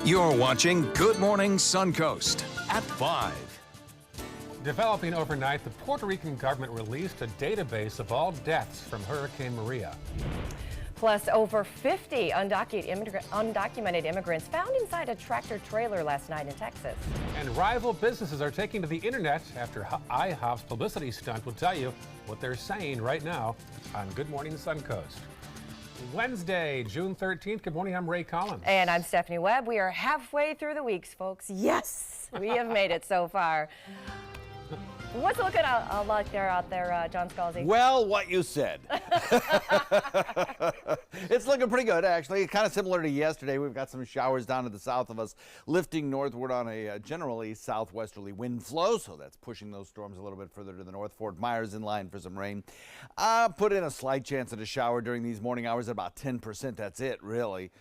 You're watching Good Morning Suncoast at 5. Developing overnight, the Puerto Rican government released a database of all deaths from Hurricane Maria. Plus, over 50 undocumented immigrants found inside a tractor-trailer last night in Texas. And rival businesses are taking to the internet after IHOP's publicity stunt. We'll tell you what they're saying right now on Good Morning Suncoast. Wednesday, June 13th. Good morning, I'm Ray Collins. And I'm Stephanie Webb. We are halfway through the weeks, folks. Yes, we have made it so far. What's it looking like out there, John Scalzi? Well, what you said. It's looking pretty good, actually. Kind of similar to yesterday. We've got some showers down to the south of us, lifting northward on a generally southwesterly wind flow, so that's pushing those storms a little bit further to the north. Fort Myers in line for some rain. Put in a slight chance at a shower during these morning hours at about 10%. That's it, really.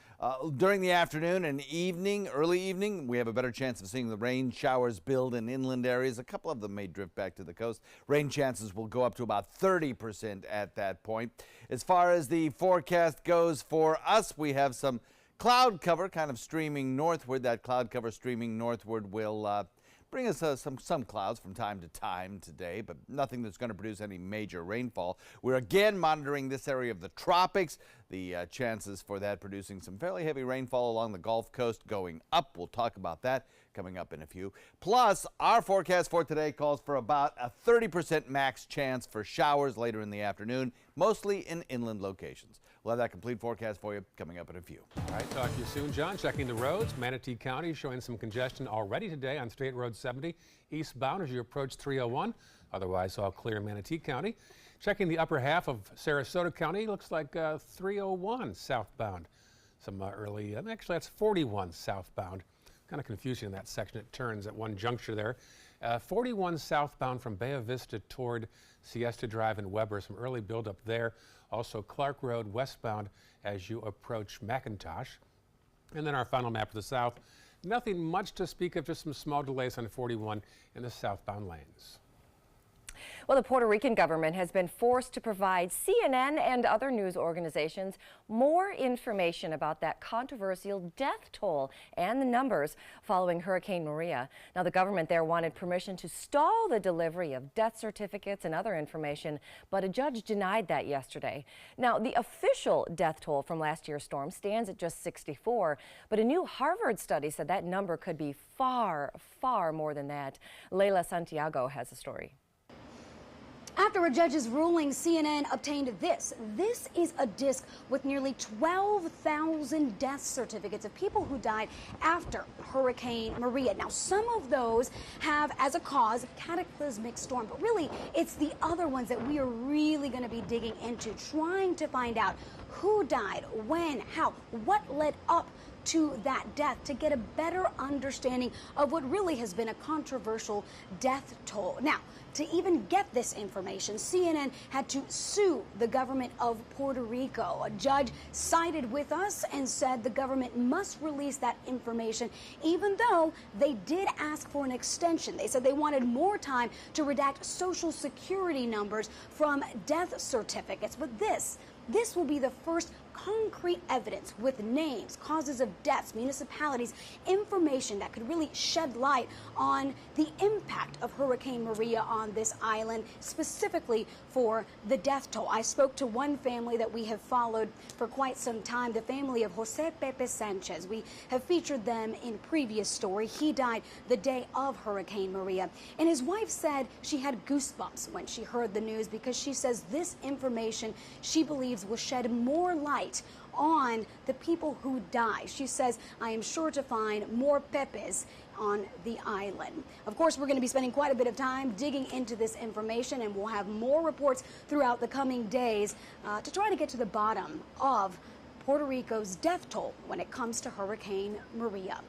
During the afternoon and evening, early evening, we have a better chance of seeing the rain showers build in inland areas. A couple of them may drift back to the coast. Rain chances will go up to about 30% at that point. As far as the forecast goes for us, we have some cloud cover kind of streaming northward. That cloud cover streaming northward will bring us some clouds from time to time today, but nothing that's going to produce any major rainfall. We're again monitoring this area of the tropics. The chances for that producing some fairly heavy rainfall along the Gulf Coast going up. We'll talk about that coming up in a few. Plus, our forecast for today calls for about a 30% max chance for showers later in the afternoon, mostly in inland locations. We'll have that complete forecast for you coming up in a few. All right, talk to you soon, John. Checking the roads. Manatee County showing some congestion already today on State Road 70 eastbound as you approach 301. Otherwise, all clear in Manatee County. Checking the upper half of Sarasota County, looks like 301 southbound. Some actually that's 41 southbound. Kind of confusing in that section. It turns at one juncture there. 41 southbound from Bay Vista toward Siesta Drive and Weber. Some early buildup there. Also Clark Road westbound as you approach McIntosh. And then our final map of the south. Nothing much to speak of, just some small delays on 41 in the southbound lanes. Well, the Puerto Rican government has been forced to provide CNN and other news organizations more information about that controversial death toll and the numbers following Hurricane Maria. Now, the government there wanted permission to stall the delivery of death certificates and other information, but a judge denied that yesterday. Now, the official death toll from last year's storm stands at just 64, but a new Harvard study said that number could be far, far more than that. Leila Santiago has a story. After a judge's ruling, CNN obtained this. This is a disc with nearly 12,000 death certificates of people who died after Hurricane Maria. Now, some of those have as a cause cataclysmic storm, but really it's the other ones that we are really going to be digging into, trying to find out who died, when, how, what led up to that death, to get a better understanding of what really has been a controversial death toll. Now, to even get this information, CNN had to sue the government of Puerto Rico. A judge sided with us and said the government must release that information, even though they did ask for an extension. They said they wanted more time to redact Social Security numbers from death certificates. But this will be the first concrete evidence with names, causes of deaths, municipalities, information that could really shed light on the impact of Hurricane Maria on this island, specifically for the death toll. I spoke to one family that we have followed for quite some time, the family of Jose Pepe Sanchez. We have featured them in previous story. He died the day of Hurricane Maria. And his wife said she had goosebumps when she heard the news because she says this information she believes will shed more light on the people who die. She says, I am sure to find more Pepes on the island. Of course, we're going to be spending quite a bit of time digging into this information, and we'll have more reports throughout the coming days to try to get to the bottom of Puerto Rico's death toll when it comes to Hurricane Maria.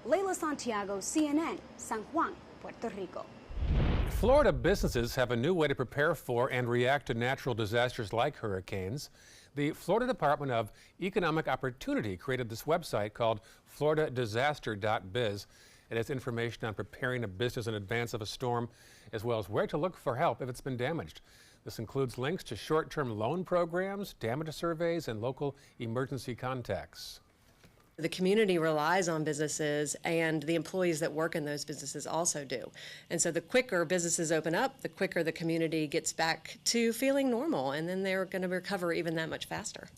Leila Santiago, CNN, San Juan, Puerto Rico. Florida businesses have a new way to prepare for and react to natural disasters like hurricanes. The Florida Department of Economic Opportunity created this website called floridadisaster.biz. It has information on preparing a business in advance of a storm, as well as where to look for help if it's been damaged. This includes links to short-term loan programs, damage surveys, and local emergency contacts. The community relies on businesses, and the employees that work in those businesses also do. And so the quicker businesses open up, the quicker the community gets back to feeling normal, and then they're going to recover even that much faster.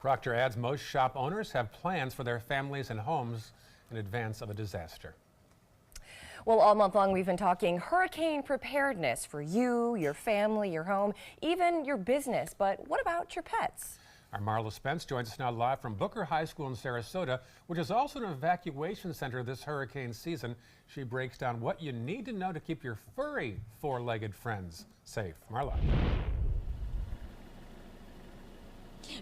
Proctor adds most shop owners have plans for their families and homes in advance of a disaster. Well, all month long, we've been talking hurricane preparedness for you, your family, your home, even your business. But what about your pets? Our Marla Spence joins us now live from Booker High School in Sarasota, which is also an evacuation center this hurricane season. She breaks down what you need to know to keep your furry four-legged friends safe. Marla.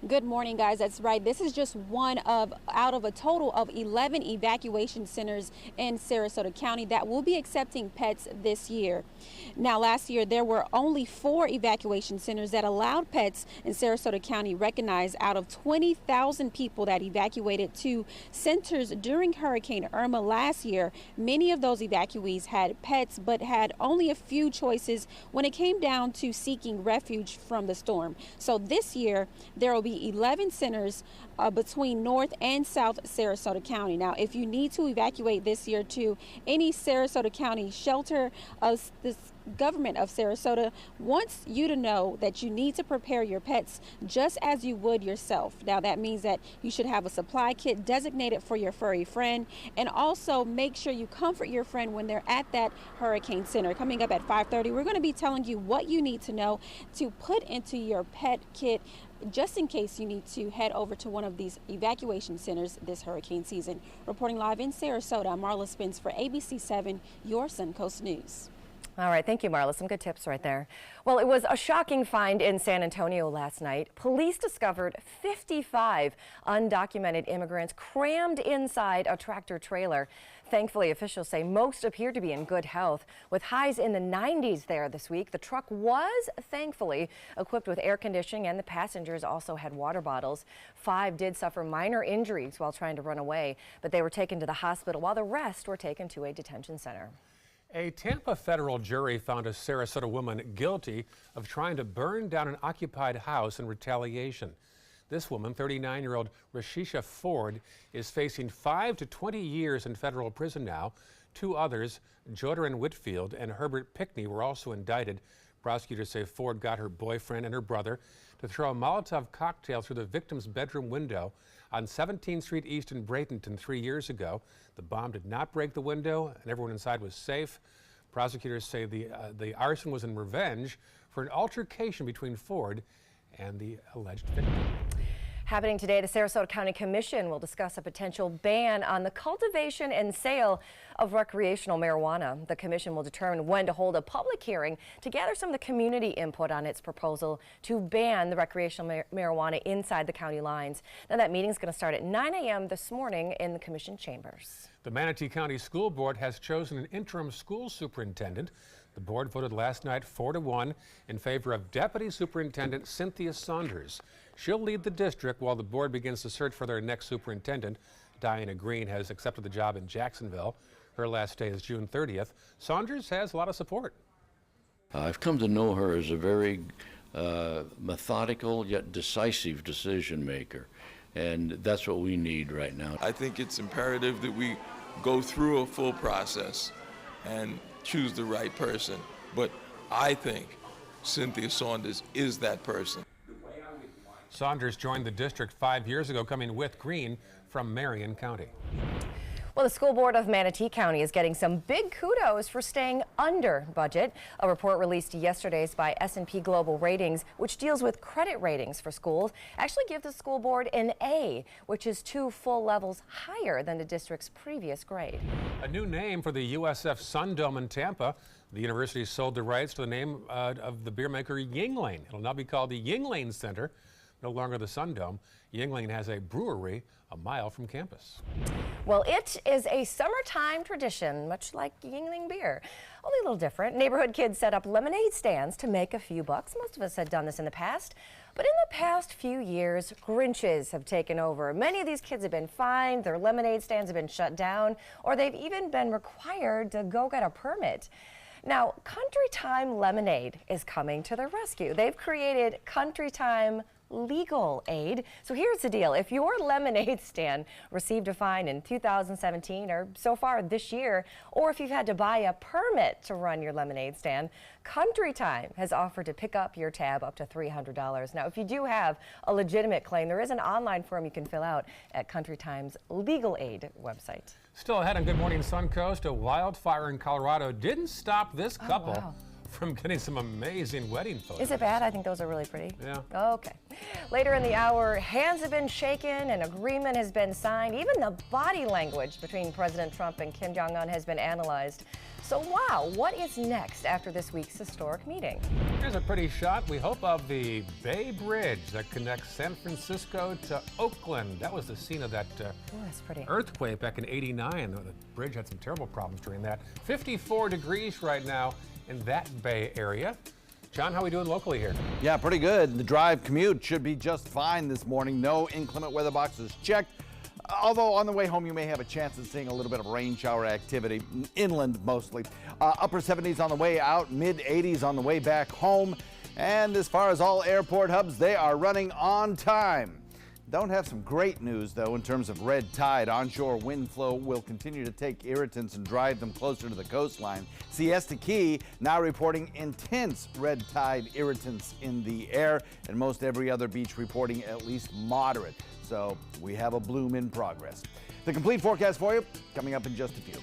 Good morning, guys. That's right. This is just one out of a total of 11 evacuation centers in Sarasota County that will be accepting pets this year. Now, last year there were only 4 evacuation centers that allowed pets in Sarasota County, recognized out of 20,000 people that evacuated to centers during Hurricane Irma last year. Many of those evacuees had pets, but had only a few choices when it came down to seeking refuge from the storm. So this year there will be 11 centers between North and South Sarasota County. Now, if you need to evacuate this year to any Sarasota County shelter, this government of Sarasota wants you to know that you need to prepare your pets just as you would yourself. Now, that means that you should have a supply kit designated for your furry friend, and also make sure you comfort your friend when they're at that hurricane center. Coming up at 5:30, we're going to be telling you what you need to know to put into your pet kit just in case you need to head over to one of these evacuation centers this hurricane season. Reporting live in Sarasota, I'm Marla Spence for ABC 7, your Suncoast News. All right, thank you, Marla. Some good tips right there. Well, it was a shocking find in San Antonio last night. Police discovered 55 undocumented immigrants crammed inside a tractor trailer. Thankfully, officials say most appear to be in good health, with highs in the 90s there this week. The truck was, thankfully, equipped with air conditioning, and the passengers also had water bottles. 5 did suffer minor injuries while trying to run away, but they were taken to the hospital, while the rest were taken to a detention center. A Tampa federal jury found a Sarasota woman guilty of trying to burn down an occupied house in retaliation. This woman, 39-year-old Rashisha Ford, is facing 5 to 20 years in federal prison now. 2 others, Jodarin Whitfield and Herbert Pickney, were also indicted. Prosecutors say Ford got her boyfriend and her brother to throw a Molotov cocktail through the victim's bedroom window on 17th Street East in Bradenton 3 years ago. The bomb did not break the window, and everyone inside was safe. Prosecutors say the arson was in revenge for an altercation between Ford and the alleged victim. Happening today, the Sarasota County Commission will discuss a potential ban on the cultivation and sale of recreational marijuana. The commission will determine when to hold a public hearing to gather some of the community input on its proposal to ban the recreational marijuana inside the county lines. Now, that meeting is going to start at 9 a.m. this morning in the commission chambers. The Manatee County School Board has chosen an interim school superintendent. The board voted last night 4-1 in favor of Deputy Superintendent Cynthia Saunders. She'll lead the district while the board begins to search for their next superintendent. Diana Green has accepted the job in Jacksonville. Her last day is June 30th. Saunders has a lot of support. I've come to know her as a very methodical yet decisive decision maker, and that's what we need right now. I think it's imperative that we go through a full process and choose the right person, but I think Cynthia Saunders is that person. Saunders joined the district 5 years ago, coming with Green from Marion County. Well, the School Board of Manatee County is getting some big kudos for staying under budget. A report released yesterday by S&P Global Ratings, which deals with credit ratings for schools, actually gives the school board an A, which is 2 full levels higher than the district's previous grade. A new name for the USF Sun Dome in Tampa. The university sold the rights to the name of the beer maker Yingling. It'll now be called the Yingling Center, no longer the Sun Dome. Yingling has a brewery a mile from campus. Well, it is a summertime tradition, much like Yingling beer. Only a little different. Neighborhood kids set up lemonade stands to make a few bucks. Most of us had done this in the past. But in the past few years, Grinches have taken over. Many of these kids have been fined, their lemonade stands have been shut down, or they've even been required to go get a permit. Now, Country Time Lemonade is coming to the rescue. They've created Country Time legal aid. So here's the deal. If your lemonade stand received a fine in 2017 or so far this year, or if you've had to buy a permit to run your lemonade stand, Country Time has offered to pick up your tab up to $300. Now, if you do have a legitimate claim, there is an online form you can fill out at Country Time's legal aid website. Still ahead on Good Morning Suncoast, a wildfire in Colorado didn't stop this couple wow. from getting some amazing wedding photos. Is it bad? I think those are really pretty. Yeah. Okay. Later in the hour, hands have been shaken, an agreement has been signed. Even the body language between President Trump and Kim Jong-un has been analyzed. So wow, what is next after this week's historic meeting? Here's a pretty shot, we hope, of the Bay Bridge that connects San Francisco to Oakland. That was the scene of that that's pretty. earthquake back in '89. The bridge had some terrible problems during that. 54 degrees right now in that Bay area. John, how are we doing locally here? Yeah, pretty good. The drive commute should be just fine this morning. No inclement weather boxes checked. Although on the way home, you may have a chance of seeing a little bit of rain shower activity, inland mostly. Upper 70s on the way out, mid 80s on the way back home. And as far as all airport hubs, they are running on time. Don't have some great news, though, in terms of red tide. Onshore wind flow will continue to take irritants and drive them closer to the coastline. Siesta Key now reporting intense red tide irritants in the air, and most every other beach reporting at least moderate. So we have a bloom in progress. The complete forecast for you coming up in just a few.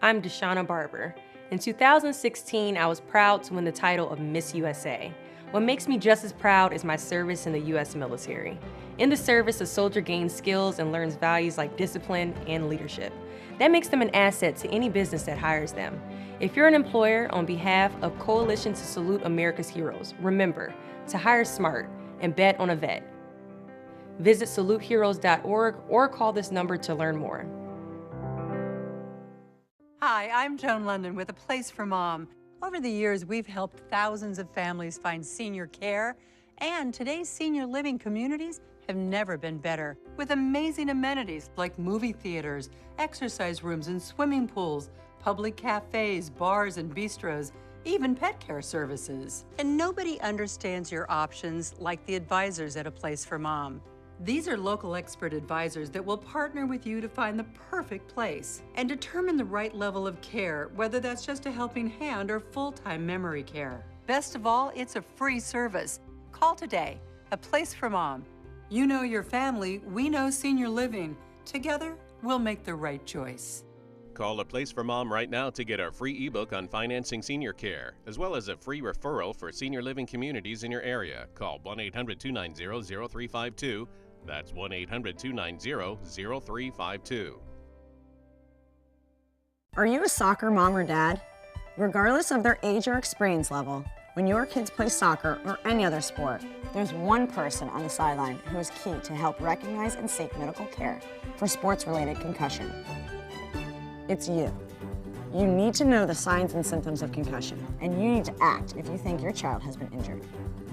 I'm Deshauna Barber. In 2016, I was proud to win the title of Miss USA. What makes me just as proud is my service in the U.S. military. In the service, a soldier gains skills and learns values like discipline and leadership. That makes them an asset to any business that hires them. If you're an employer, on behalf of Coalition to Salute America's Heroes, remember to hire smart and bet on a vet. Visit saluteheroes.org or call this number to learn more. Hi, I'm Joan London with A Place for Mom. Over the years, we've helped thousands of families find senior care, and today's senior living communities have never been better, with amazing amenities like movie theaters, exercise rooms and swimming pools, public cafes, bars and bistros, even pet care services. And nobody understands your options like the advisors at A Place for Mom. These are local expert advisors that will partner with you to find the perfect place and determine the right level of care, whether that's just a helping hand or full-time memory care. Best of all, it's a free service. Call today. A Place for Mom. You know your family, we know senior living. Together, we'll make the right choice. Call A Place for Mom right now to get our free ebook on financing senior care, as well as a free referral for senior living communities in your area. Call 1-800-290-0352. That's 1-800-290-0352. Are you a soccer mom or dad? Regardless of their age or experience level, when your kids play soccer or any other sport, there's one person on the sideline who is key to help recognize and seek medical care for sports-related concussion. It's you. You need to know the signs and symptoms of concussion, and you need to act if you think your child has been injured.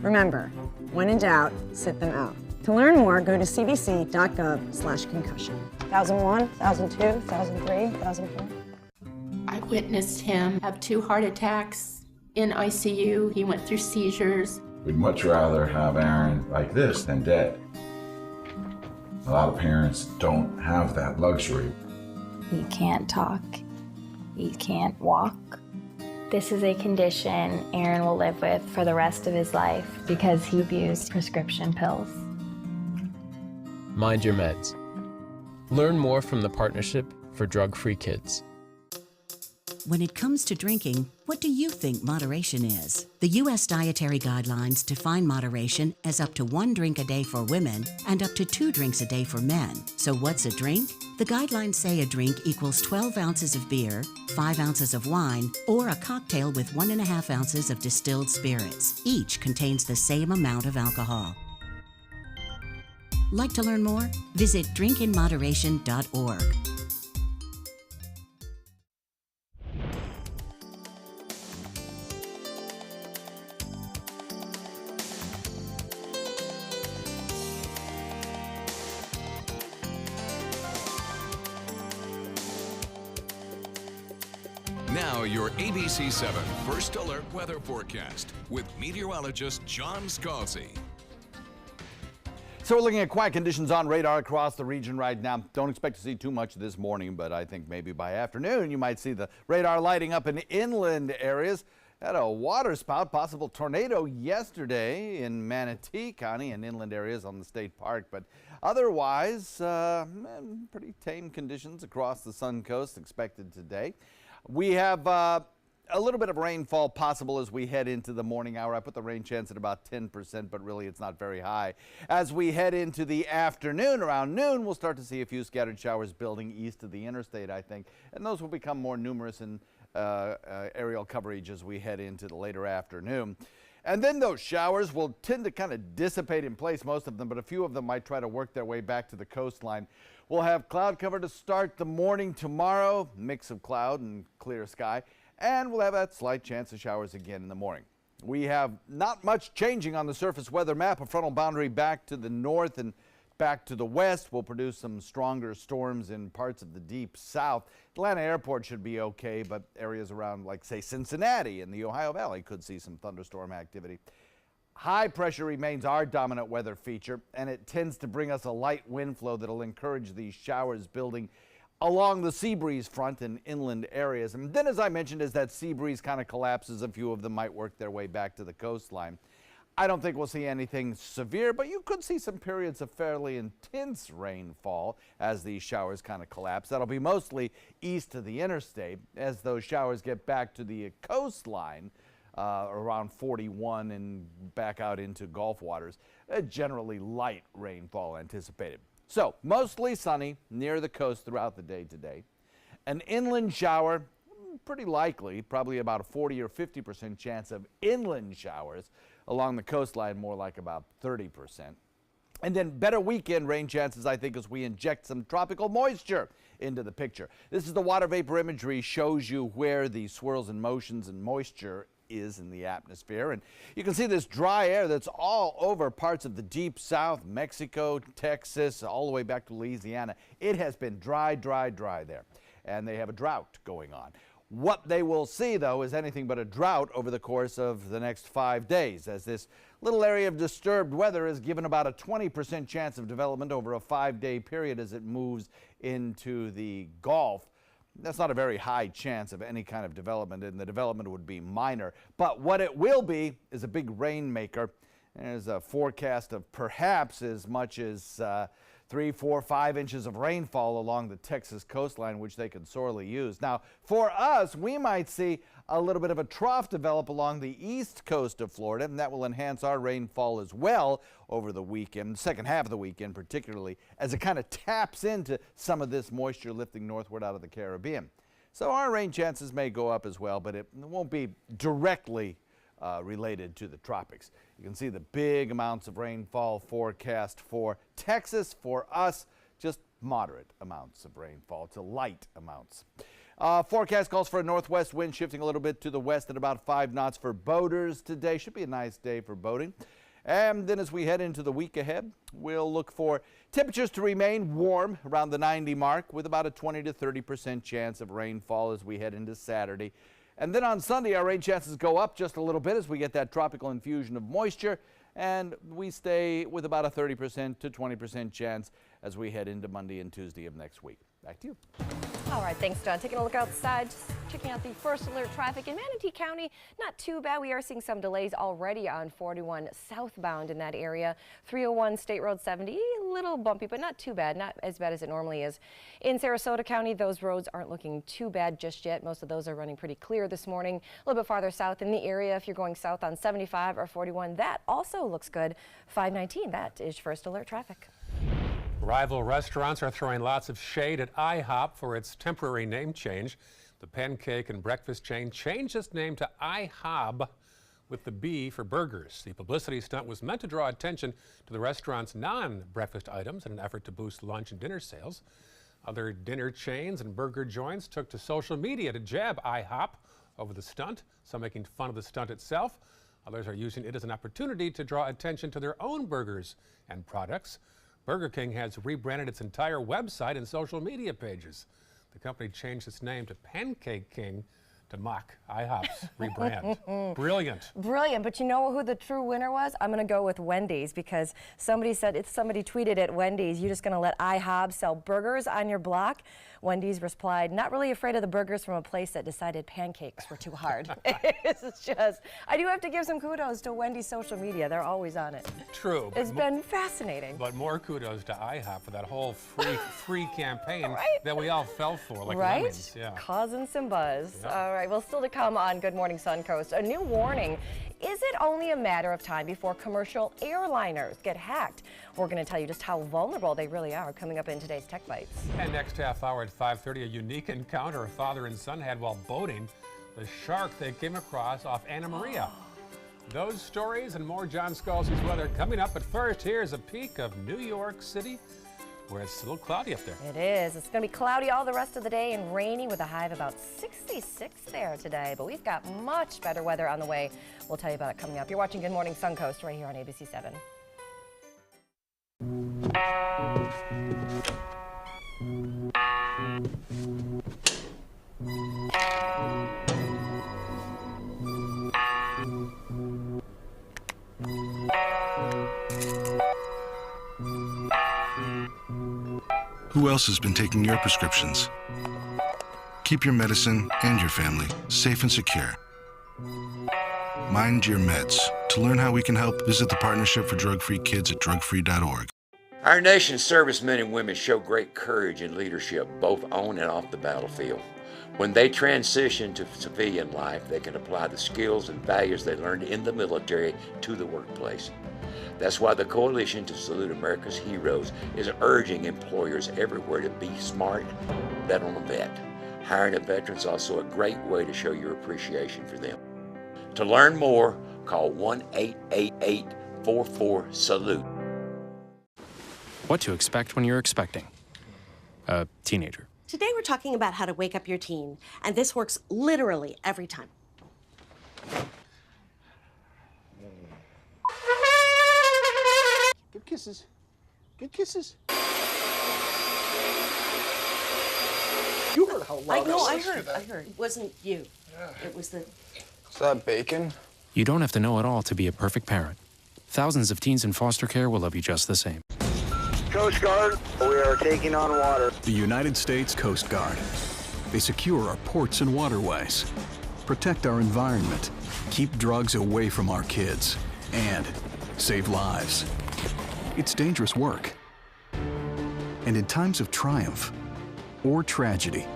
Remember, when in doubt, sit them out. To learn more, go to cdc.gov/concussion. 2001, 2002, 2003, 2004. I witnessed him have 2 heart attacks in ICU. He went through seizures. We'd much rather have Aaron like this than dead. A lot of parents don't have that luxury. He can't talk. He can't walk. This is a condition Aaron will live with for the rest of his life because he abused prescription pills. Mind your meds. Learn more from the Partnership for Drug-Free Kids. When it comes to drinking, what do you think moderation is? The U.S. Dietary Guidelines define moderation as up to 1 drink a day for women and up to 2 drinks a day for men. So what's a drink? The guidelines say a drink equals 12 ounces of beer, 5 ounces of wine, or a cocktail with 1.5 ounces of distilled spirits. Each contains the same amount of alcohol. Like to learn more? Visit drinkinmoderation.org. Now, Now, your ABC 7 First Alert Weather Forecast with meteorologist John Scalzi. So we're looking at quiet conditions on radar across the region right now. Don't expect to see too much this morning, but I think maybe by afternoon you might see the radar lighting up in inland areas. Had a water spout, possible tornado yesterday in Manatee County and inland areas on the state park, but otherwise pretty tame conditions across the Suncoast expected today. We have a little bit of rainfall possible as we head into the morning hour. I put the rain chance at about 10%, but really it's not very high. As we head into the afternoon, around noon, we'll start to see a few scattered showers building east of the interstate, I think, and those will become more numerous in aerial coverage as we head into the later afternoon. And then those showers will tend to kind of dissipate in place, most of them, but a few of them might try to work their way back to the coastline. We'll have cloud cover to start the morning tomorrow, mix of cloud and clear sky, and we'll have that slight chance of showers again in the morning. We have not much changing on the surface weather map. A frontal boundary back to the north and back to the west will produce some stronger storms in parts of the deep south. Atlanta Airport should be okay, but areas around, like, say, Cincinnati and the Ohio Valley could see some thunderstorm activity. High pressure remains our dominant weather feature, and it tends to bring us a light wind flow that will encourage these showers building along the sea breeze front in inland areas. And then, as I mentioned, as that sea breeze kind of collapses, a few of them might work their way back to the coastline. I don't think we'll see anything severe, but you could see some periods of fairly intense rainfall as these showers kind of collapse. That'll be mostly east of the interstate. As those showers get back to the coastline, around 41 and back out into Gulf waters, generally light rainfall anticipated. So mostly sunny near the coast throughout the day today. An inland shower, pretty likely, probably about a 40 or 50% chance of inland showers. Along the coastline, more like about 30%. And then better weekend rain chances, I think, as we inject some tropical moisture into the picture. This is the water vapor imagery, shows you where the swirls and motions and moisture is in the atmosphere. And you can see this dry air that's all over parts of the deep south, Mexico, Texas, all the way back to Louisiana. It has been dry, dry, dry there. And they have a drought going on. What they will see, though, is anything but a drought over the course of the next 5 days, as this little area of disturbed weather is given about a 20% chance of development over a 5-day period as it moves into the Gulf. That's not a very high chance of any kind of development, and the development would be minor. But what it will be is a big rainmaker. There's a forecast of perhaps as much as 3, 4, 5 inches of rainfall along the Texas coastline, which they could sorely use. Now, for us, we might see a little bit of a trough develop along the east coast of Florida, and that will enhance our rainfall as well over the weekend, second half of the weekend particularly, as it kind of taps into some of this moisture lifting northward out of the Caribbean. So our rain chances may go up as well, but it won't be directly related to the tropics. You can see the big amounts of rainfall forecast for Texas. For us, just moderate amounts of rainfall to light amounts. Forecast calls for a northwest wind shifting a little bit to the west at about 5 knots for boaters today. Should be a nice day for boating. And then as we head into the week ahead, we'll look for temperatures to remain warm around the 90 mark with about a 20 to 30% chance of rainfall as we head into Saturday. And then on Sunday, our rain chances go up just a little bit as we get that tropical infusion of moisture, and we stay with about a 30% to 20% chance as we head into Monday and Tuesday of next week. Back to you. All right, thanks, John. Taking a look outside, just checking out the first alert traffic in Manatee County. Not too bad. We are seeing some delays already on 41 southbound in that area. 301 State Road 70, a little bumpy, but not too bad. Not as bad as it normally is. In Sarasota County, those roads aren't looking too bad just yet. Most of those are running pretty clear this morning. A little bit farther south in the area, if you're going south on 75 or 41, that also looks good. 519, that is first alert traffic. Rival restaurants are throwing lots of shade at IHOP for its temporary name change. The pancake and breakfast chain changed its name to IHOB with the B for burgers. The publicity stunt was meant to draw attention to the restaurant's non-breakfast items in an effort to boost lunch and dinner sales. Other dinner chains and burger joints took to social media to jab IHOP over the stunt, some making fun of the stunt itself. Others are using it as an opportunity to draw attention to their own burgers and products. Burger King has rebranded its entire website and social media pages. The company changed its name to Pancake King to mock IHOP's rebrand. Brilliant. Brilliant, but you know who the true winner was? I'm going to go with Wendy's, because somebody tweeted at Wendy's, you're just going to let IHOP sell burgers on your block? Wendy's replied, not really afraid of the burgers from a place that decided pancakes were too hard. It's just, I do have to give some kudos to Wendy's social media. They're always on it. True. It's been fascinating. But more kudos to IHOP for that whole free campaign that we all fell for, like right? lemons. Yeah. Causing some buzz. Yep. All right, well, still to come on Good Morning Suncoast, a new warning. Is it only a matter of time before commercial airliners get hacked? We're going to tell you just how vulnerable they really are coming up in today's Tech Bites. And next half hour at 5:30, a unique encounter a father and son had while boating the shark they came across off Anna Maria. Those stories and more John Scalzi's weather coming up, but first, here's a peek of New York City, where it's a little cloudy up there. It is. It's going to be cloudy all the rest of the day and rainy with a high of about 66 there today. But we've got much better weather on the way. We'll tell you about it coming up. You're watching Good Morning Suncoast right here on ABC 7. Who else has been taking your prescriptions? Keep your medicine and your family safe and secure. Mind your meds. To learn how we can help, visit the Partnership for Drug-Free Kids at drugfree.org. Our nation's servicemen and women show great courage and leadership, both on and off the battlefield. When they transition to civilian life, they can apply the skills and values they learned in the military to the workplace. That's why the Coalition to Salute America's Heroes is urging employers everywhere to be smart, bet on a vet. Hiring a veteran is also a great way to show your appreciation for them. To learn more, call 1-888-44-SALUTE. What to expect when you're expecting a teenager. Today we're talking about how to wake up your teen, and this works literally every time. Give kisses. Give kisses. You heard how loud I heard. It wasn't you. It was the... Is that bacon? You don't have to know it all to be a perfect parent. Thousands of teens in foster care will love you just the same. Coast Guard, we are taking on water. The United States Coast Guard. They secure our ports and waterways, protect our environment, keep drugs away from our kids, and save lives. It's dangerous work. And in times of triumph or tragedy,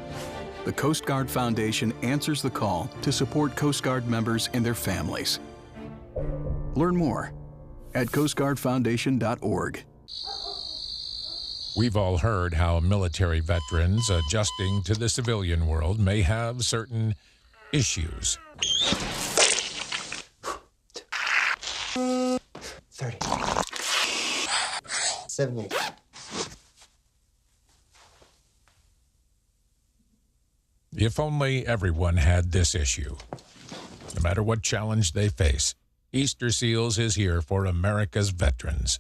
the Coast Guard Foundation answers the call to support Coast Guard members and their families. Learn more at coastguardfoundation.org. We've all heard how military veterans adjusting to the civilian world may have certain issues. 30. 78. If only everyone had this issue. No matter what challenge they face, Easter Seals is here for America's veterans.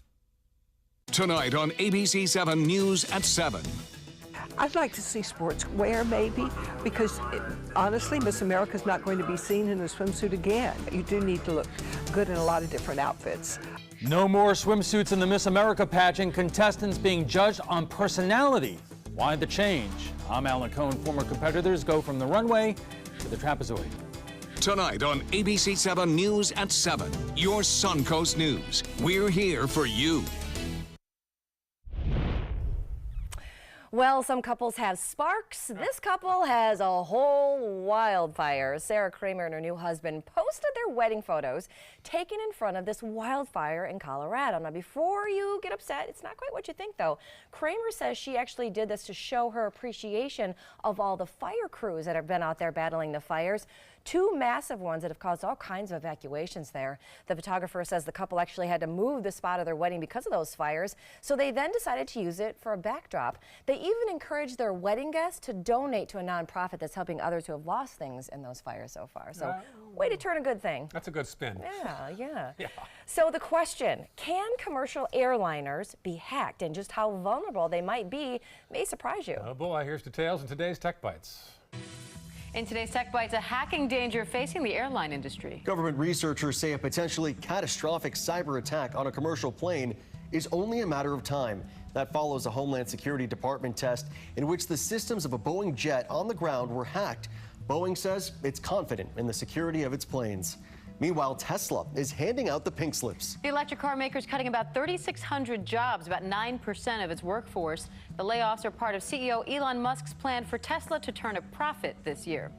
Tonight on ABC 7 News at 7. I'd like to see sportswear maybe, because honestly, Miss America's not going to be seen in a swimsuit again. You do need to look good in a lot of different outfits. No more swimsuits in the Miss America pageant, contestants being judged on personality. Why the change? I'm Alan Cohn. Former competitors go from the runway to the trapezoid. Tonight on ABC 7 News at 7, your Suncoast News. We're here for you. Well, some couples have sparks. This couple has a whole wildfire. Sarah Kramer and her new husband posted their wedding photos taken in front of this wildfire in Colorado. Now, before you get upset, it's not quite what you think, though. Kramer says she actually did this to show her appreciation of all the fire crews that have been out there battling the fires. Two massive ones that have caused all kinds of evacuations there. The photographer says the couple actually had to move the spot of their wedding because of those fires, so they then decided to use it for a backdrop. They even encouraged their wedding guests to donate to a nonprofit that's helping others who have lost things in those fires so far. So, way to turn a good thing. That's a good spin. Yeah. So the question, can commercial airliners be hacked, and just how vulnerable they might be may surprise you. Oh boy, here's details in today's Tech Bites. In today's Tech Bites, a hacking danger facing the airline industry. Government researchers say a potentially catastrophic cyber attack on a commercial plane is only a matter of time. That follows a Homeland Security Department test in which the systems of a Boeing jet on the ground were hacked. Boeing says it's confident in the security of its planes. Meanwhile, Tesla is handing out the pink slips. The electric car maker is cutting about 3,600 jobs, about 9% of its workforce. The layoffs are part of CEO Elon Musk's plan for Tesla to turn a profit this year.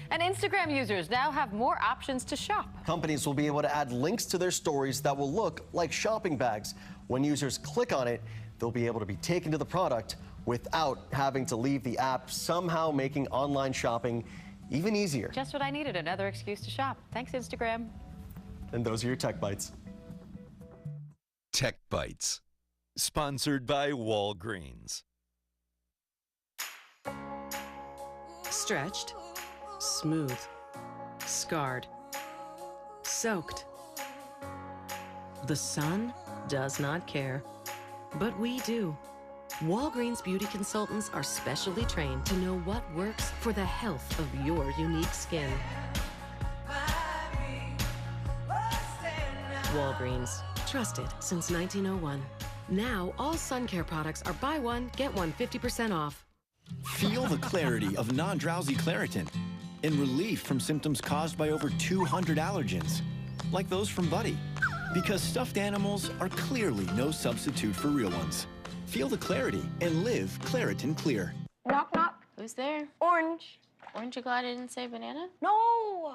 And Instagram users now have more options to shop. Companies will be able to add links to their stories that will look like shopping bags. When users click on it, they'll be able to be taken to the product without having to leave the app, somehow making online shopping even easier. Just what I needed, another excuse to shop. Thanks, Instagram. And those are your Tech Bites. Tech Bites, sponsored by Walgreens. Stretched, smooth, scarred, soaked. The sun does not care, but we do. Walgreens beauty consultants are specially trained to know what works for the health of your unique skin. Walgreens, trusted since 1901. Now, all sun care products are buy one, get one 50% off. Feel the clarity of non-drowsy Claritin and relief from symptoms caused by over 200 allergens, like those from Buddy. Because stuffed animals are clearly no substitute for real ones. Feel the clarity and live Claritin Clear. Knock, knock. Who's there? Orange. Orange, you glad I didn't say banana? No.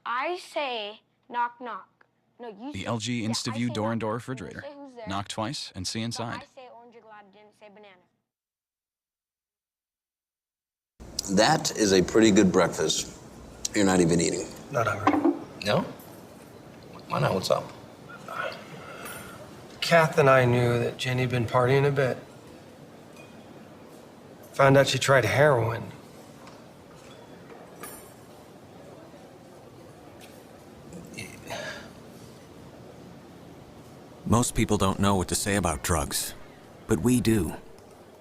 I say knock, knock. No, you The say, LG InstaView I say door-and-door knock. refrigerator. Say who's there. Knock twice and see But inside. I say orange, you're glad I didn't say banana. That is a pretty good breakfast. You're not even eating. Not hungry. No? Why not? What's up? Kath and I knew that Jenny'd been partying a bit. Found out she tried heroin. Most people don't know what to say about drugs, but we do.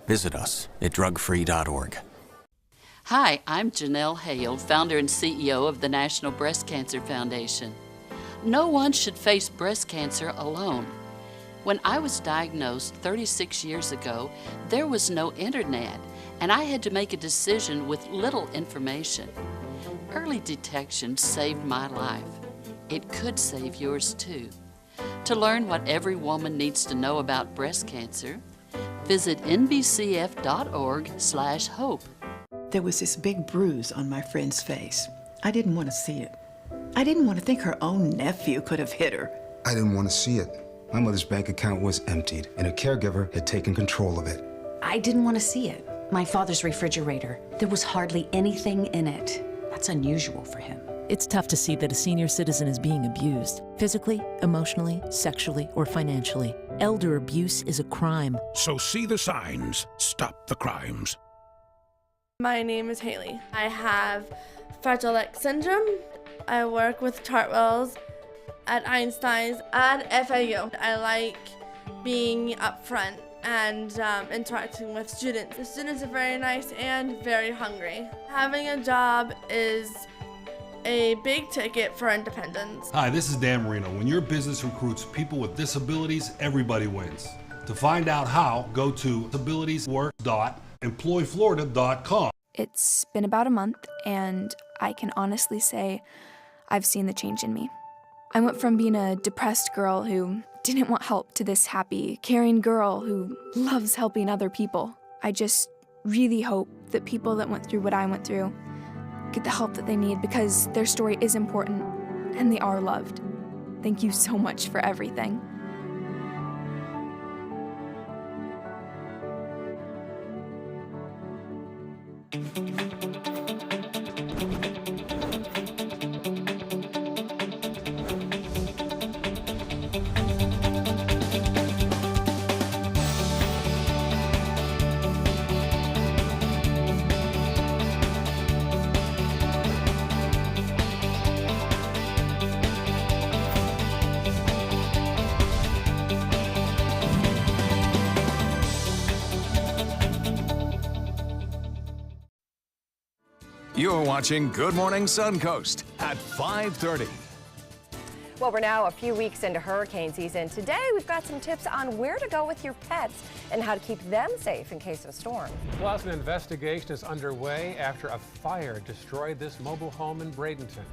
Visit us at drugfree.org. Hi, I'm Janelle Hale, founder and CEO of the National Breast Cancer Foundation. No one should face breast cancer alone. When I was diagnosed 36 years ago, there was no internet, and I had to make a decision with little information. Early detection saved my life. It could save yours too. To learn what every woman needs to know about breast cancer, visit nbcf.org/hope. There was this big bruise on my friend's face. I didn't want to see it. I didn't want to think her own nephew could have hit her. I didn't want to see it. My mother's bank account was emptied, and a caregiver had taken control of it. I didn't want to see it. My father's refrigerator. There was hardly anything in it. That's unusual for him. It's tough to see that a senior citizen is being abused, physically, emotionally, sexually, or financially. Elder abuse is a crime. So see the signs. Stop the crimes. My name is Haley. I have Fragile X syndrome. I work with Chartwells at Einstein's and FAU. I like being up front and interacting with students. The students are very nice and very hungry. Having a job is a big ticket for independence. Hi, this is Dan Marino. When your business recruits people with disabilities, everybody wins. To find out how, go to disabilitieswork.employflorida.com. It's been about a month, and I can honestly say I've seen the change in me. I went from being a depressed girl who didn't want help to this happy, caring girl who loves helping other people. I just really hope that people that went through what I went through get the help that they need, because their story is important and they are loved. Thank you so much for everything. You're watching Good Morning Suncoast at 5:30. Well, we're now a few weeks into hurricane season. Today, we've got some tips on where to go with your pets and how to keep them safe in case of a storm. Plus, an investigation is underway after a fire destroyed this mobile home in Bradenton.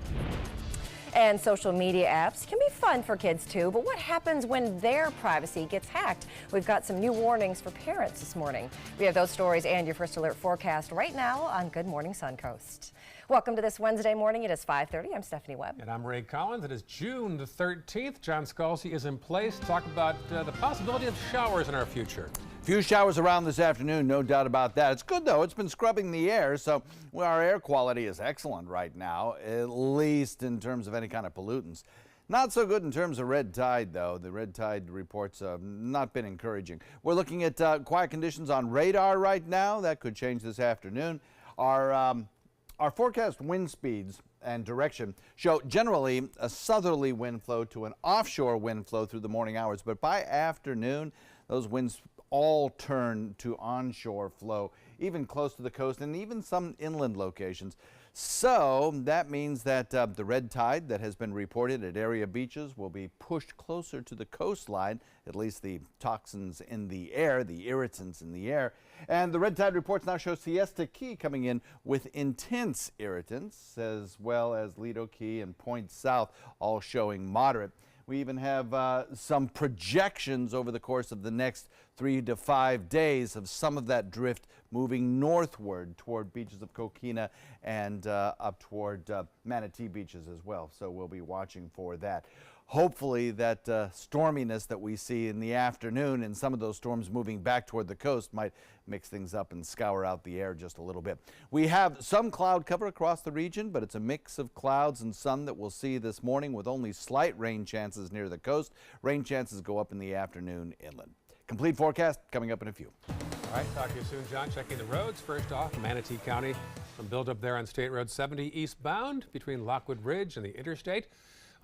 And social media apps can be fun for kids too, but what happens when their privacy gets hacked? We've got some new warnings for parents this morning. We have those stories and your first alert forecast right now on Good Morning Suncoast. Welcome to this Wednesday morning. It is 5:30. I'm Stephanie Webb. And I'm Ray Collins. It is June the 13th. John Scalzi is in place to talk about the possibility of showers in our future. Few showers around this afternoon, no doubt about that. It's good, though. It's been scrubbing the air, so our air quality is excellent right now, at least in terms of any kind of pollutants. Not so good in terms of red tide, though. The red tide reports have not been encouraging. We're looking at quiet conditions on radar right now. That could change this afternoon. Our forecast wind speeds and direction show generally a southerly wind flow to an offshore wind flow through the morning hours, but by afternoon, those winds all turn to onshore flow, even close to the coast and even some inland locations. So that means that the red tide that has been reported at area beaches will be pushed closer to the coastline, at least the toxins in the air, the irritants in the air. And the red tide reports now show Siesta Key coming in with intense irritants, as well as Lido Key and Point South all showing moderate. We even have some projections over the course of the next 3 to 5 days of some of that drift moving northward toward beaches of Coquina and up toward Manatee beaches as well. So we'll be watching for that. Hopefully that storminess that we see in the afternoon and some of those storms moving back toward the coast might mix things up and scour out the air just a little bit. We have some cloud cover across the region, but it's a mix of clouds and sun that we'll see this morning with only slight rain chances near the coast. Rain chances go up in the afternoon inland. Complete forecast coming up in a few. All right, talk to you soon, John. Checking the roads. First off, Manatee County, some buildup there on State Road 70 eastbound between Lockwood Ridge and the interstate.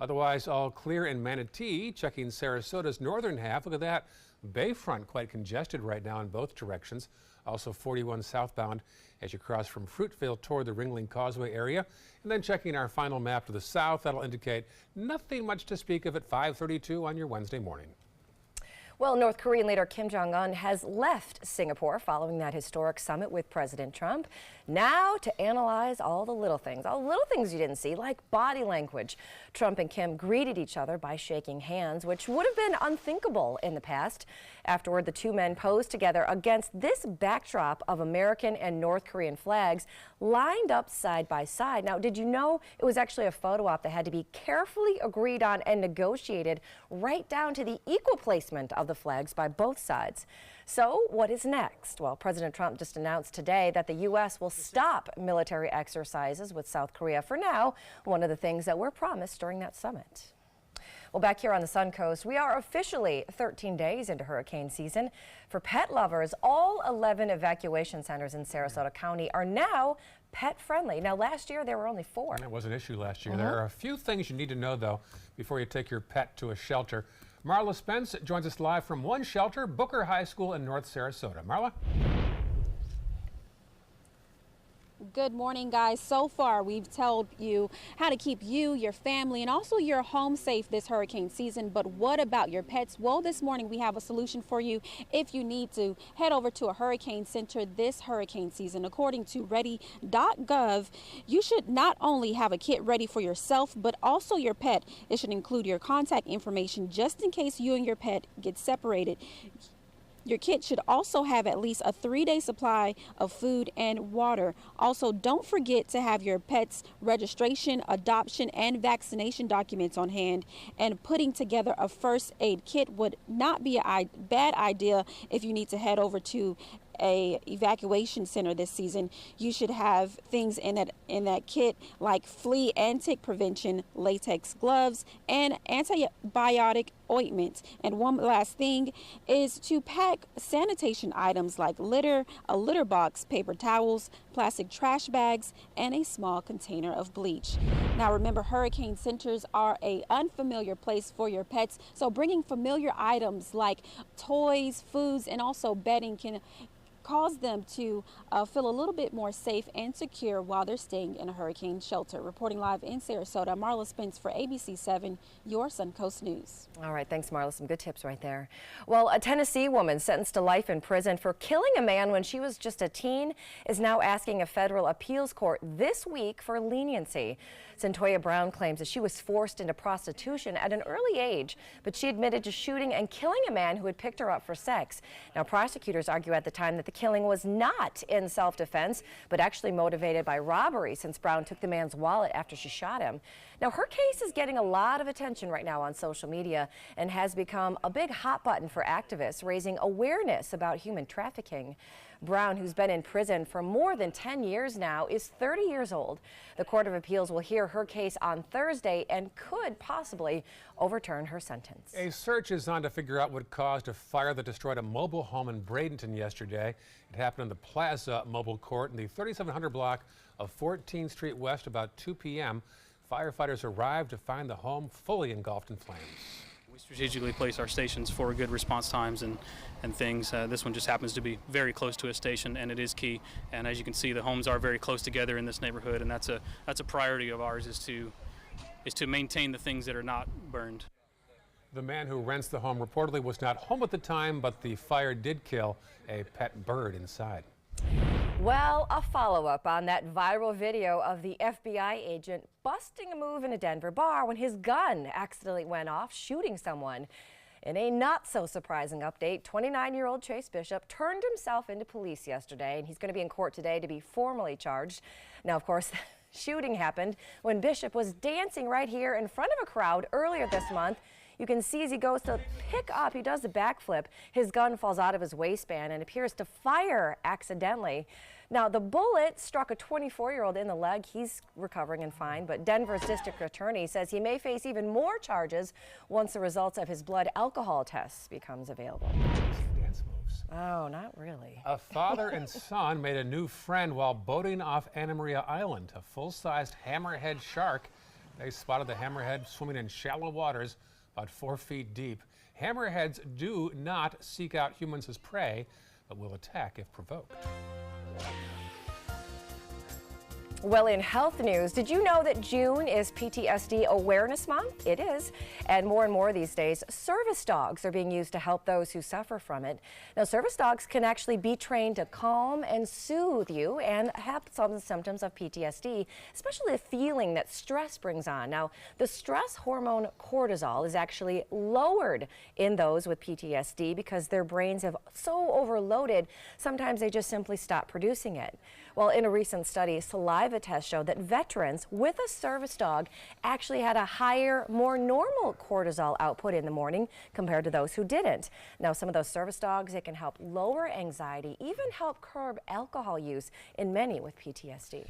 Otherwise, all clear in Manatee. Checking Sarasota's northern half. Look at that. Bayfront quite congested right now in both directions. Also 41 southbound as you cross from Fruitvale toward the Ringling Causeway area. And then checking our final map to the south, that'll indicate nothing much to speak of at 5:32 on your Wednesday morning. Well, North Korean leader Kim Jong-un has left Singapore following that historic summit with President Trump. Now to analyze all the little things you didn't see, like body language. Trump and Kim greeted each other by shaking hands, which would have been unthinkable in the past. Afterward, the two men posed together against this backdrop of American and North Korean flags lined up side by side. Now, did you know it was actually a photo op that had to be carefully agreed on and negotiated right down to the equal placement of the flags by both sides? So what is next? Well, President Trump just announced today that the U.S. will stop military exercises with South Korea for now, one of the things that were promised during that summit. Well, back here on the Suncoast, we are officially 13 days into hurricane season. For pet lovers, all 11 evacuation centers in Sarasota County are now pet friendly. Now, last year there were only 4. That was an issue last year. There are a few things you need to know, though, before you take your pet to a shelter. Marla Spence joins us live from one shelter, Booker High School in North Sarasota. Marla? Good morning, guys. So far, we've told you how to keep you, your family, and also your home safe this hurricane season. But what about your pets? Well, this morning we have a solution for you if you need to head over to a hurricane center this hurricane season. According to ready.gov, you should not only have a kit ready for yourself, but also your pet. It should include your contact information just in case you and your pet get separated. Your kit should also have at least a 3-day supply of food and water. Also, don't forget to have your pet's registration, adoption, and vaccination documents on hand. And putting together a first aid kit would not be a bad idea if you need to head over to a evacuation center this season. You should have things in that kit like flea and tick prevention, latex gloves, and antibiotic ointment. And one last thing is to pack sanitation items like a litter box, paper towels, plastic trash bags, and a small container of bleach. Now remember, hurricane centers are an unfamiliar place for your pets, so bringing familiar items like toys, foods, and also bedding can cause them to feel a little bit more safe and secure while they're staying in a hurricane shelter. Reporting live in Sarasota, Marla Spence for ABC 7, your Suncoast News. All right, thanks, Marla. Some good tips right there. Well, a Tennessee woman sentenced to life in prison for killing a man when she was just a teen is now asking a federal appeals court this week for leniency. Centoya Brown claims that she was forced into prostitution at an early age, but she admitted to shooting and killing a man who had picked her up for sex. Now, prosecutors argue at the time that the killing was not in self-defense, but actually motivated by robbery, since Brown took the man's wallet after she shot him. Now, her case is getting a lot of attention right now on social media and has become a big hot button for activists, raising awareness about human trafficking. Brown, who's been in prison for more than 10 years now, is 30 years old. The Court of Appeals will hear her case on Thursday and could possibly overturn her sentence. A search is on to figure out what caused a fire that destroyed a mobile home in Bradenton yesterday. It happened in the Plaza Mobile Court in the 3700 block of 14th Street West about 2 p.m. Firefighters arrived to find the home fully engulfed in flames. We strategically place our stations for good response times and things. This one just happens to be very close to a station, and it is key. And as you can see, the homes are very close together in this neighborhood, and that's a priority of ours is to maintain the things that are not burned. The man who rents the home reportedly was not home at the time, but the fire did kill a pet bird inside. Well, a follow-up on that viral video of the FBI agent busting a move in a Denver bar when his gun accidentally went off, shooting someone. In a not-so-surprising update, 29-year-old Chase Bishop turned himself into police yesterday, and he's going to be in court today to be formally charged. Now, of course, the shooting happened when Bishop was dancing right here in front of a crowd earlier this month. You can see as he goes to pick up, he does the backflip, his gun falls out of his waistband and appears to fire accidentally. Now, the bullet struck a 24-year-old in the leg. He's recovering and fine, but Denver's district attorney says he may face even more charges once the results of his blood alcohol tests becomes available. Dance moves. Oh, not really. A father and son made a new friend while boating off Anna Maria Island. A full-sized hammerhead shark. They spotted the hammerhead swimming in shallow waters about 4 feet deep. Hammerheads do not seek out humans as prey, but will attack if provoked. Well, in health news, did you know that June is PTSD Awareness Month? It is. And more these days, service dogs are being used to help those who suffer from it. Now, service dogs can actually be trained to calm and soothe you and have some symptoms of PTSD, especially the feeling that stress brings on. Now, the stress hormone cortisol is actually lowered in those with PTSD because their brains have so overloaded, sometimes they just simply stop producing it. Well, in a recent study, saliva tests showed that veterans with a service dog actually had a higher, more normal cortisol output in the morning compared to those who didn't. Now, some of those service dogs, it can help lower anxiety, even help curb alcohol use in many with PTSD.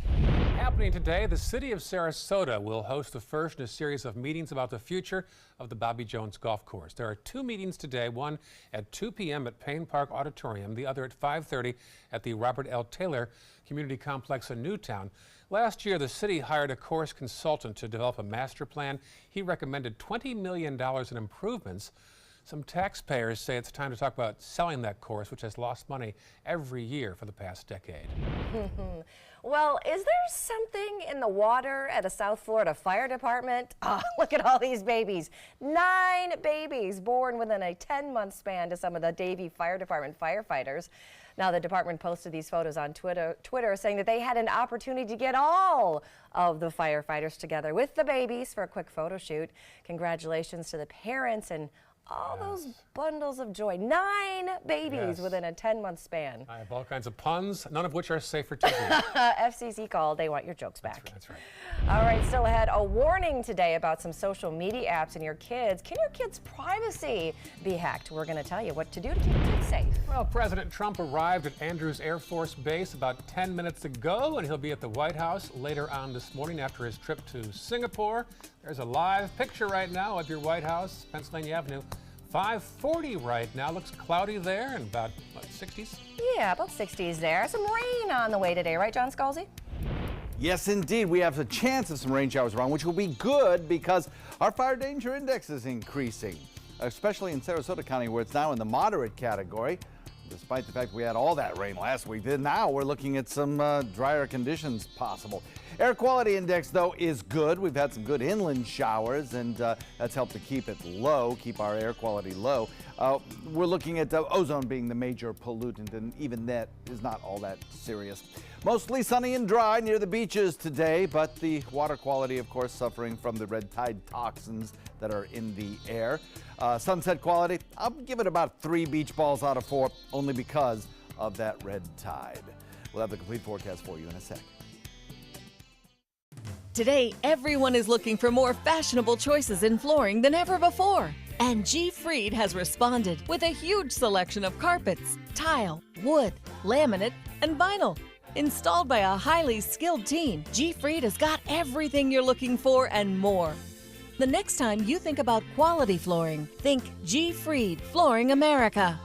Happening today, the city of Sarasota will host the first in a series of meetings about the future of the Bobby Jones Golf Course. There are 2 meetings today, one at 2 p.m. at Payne Park Auditorium, the other at 5:30 at the Robert L. Taylor Community Complex in Newtown. Last year, the city hired a course consultant to develop a master plan. He recommended $20 million in improvements. Some taxpayers say it's time to talk about selling that course, which has lost money every year for the past decade. Well, is there something in the water at the South Florida Fire Department? Oh, look at all these babies. 9 babies born within a 10-month span to some of the Davie Fire Department firefighters. Now, the department posted these photos on Twitter saying that they had an opportunity to get all of the firefighters together with the babies for a quick photo shoot. Congratulations to the parents and all those bundles of joy. 9 babies within a 10-month span. I have all kinds of puns, none of which are safe for TV. FCC called. They want your jokes back. That's right. All right, still ahead, a warning today about some social media apps and your kids. Can your kids' privacy be hacked? We're going to tell you what to do to keep kids safe. Well, President Trump arrived at Andrews Air Force Base about 10 minutes ago, and he'll be at the White House later on this morning after his trip to Singapore. There's a live picture right now of your White House, Pennsylvania Avenue. 5:40 right now. Looks cloudy there and about, what, 60s? Yeah, about 60s there. Some rain on the way today, right, John Scalzi? Yes, indeed. We have a chance of some rain showers around, which will be good because our fire danger index is increasing, especially in Sarasota County, where it's now in the moderate category. despite the fact we had all that rain last week. Then now we're looking at some drier conditions possible. Air quality index, though, is good. We've had some good inland showers, and that's helped to keep it low, keep our air quality low. We're looking at ozone being the major pollutant, and even that is not all that serious. Mostly sunny and dry near the beaches today, but the water quality, of course, suffering from the red tide toxins that are in the air. Sunset quality, I'll give it about 3 beach balls out of 4, only because of that red tide. We'll have the complete forecast for you in a sec. Today, everyone is looking for more fashionable choices in flooring than ever before. And G. Fried has responded with a huge selection of carpets, tile, wood, laminate, and vinyl. Installed by a highly skilled team, G. Fried has got everything you're looking for and more. The next time you think about quality flooring, think G. Fried Flooring America.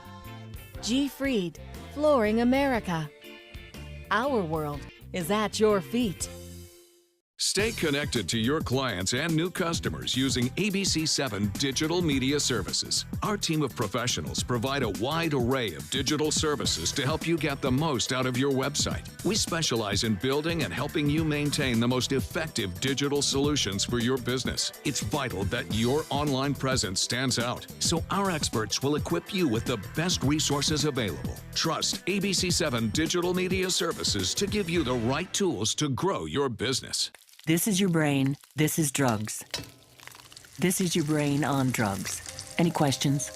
G. Fried Flooring America. Our world is at your feet. Stay connected to your clients and new customers using ABC7 Digital Media Services. Our team of professionals provide a wide array of digital services to help you get the most out of your website. We specialize in building and helping you maintain the most effective digital solutions for your business. It's vital that your online presence stands out, so our experts will equip you with the best resources available. Trust ABC7 Digital Media Services to give you the right tools to grow your business. This is your brain. This is drugs. This is your brain on drugs. Any questions?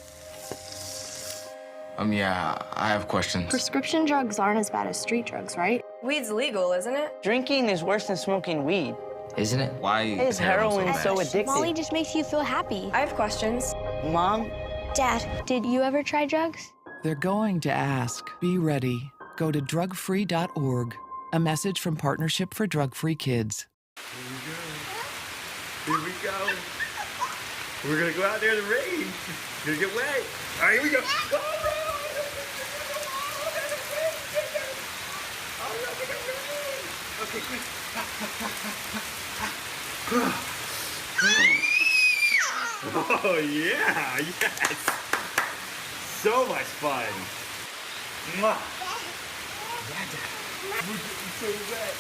Yeah, I have questions. Prescription drugs aren't as bad as street drugs, right? Weed's legal, isn't it? Drinking is worse than smoking weed. Isn't it? Why is heroin so addictive? Molly just makes you feel happy. I have questions. Mom? Dad, did you ever try drugs? They're going to ask. Be ready. Go to drugfree.org. A message from Partnership for Drug-Free Kids. Here we go. We're gonna go out there in the rain. We're gonna get wet. All right, here we go. Go, okay, quick. Oh yeah, yes. So much fun. Mwah. We're getting so wet.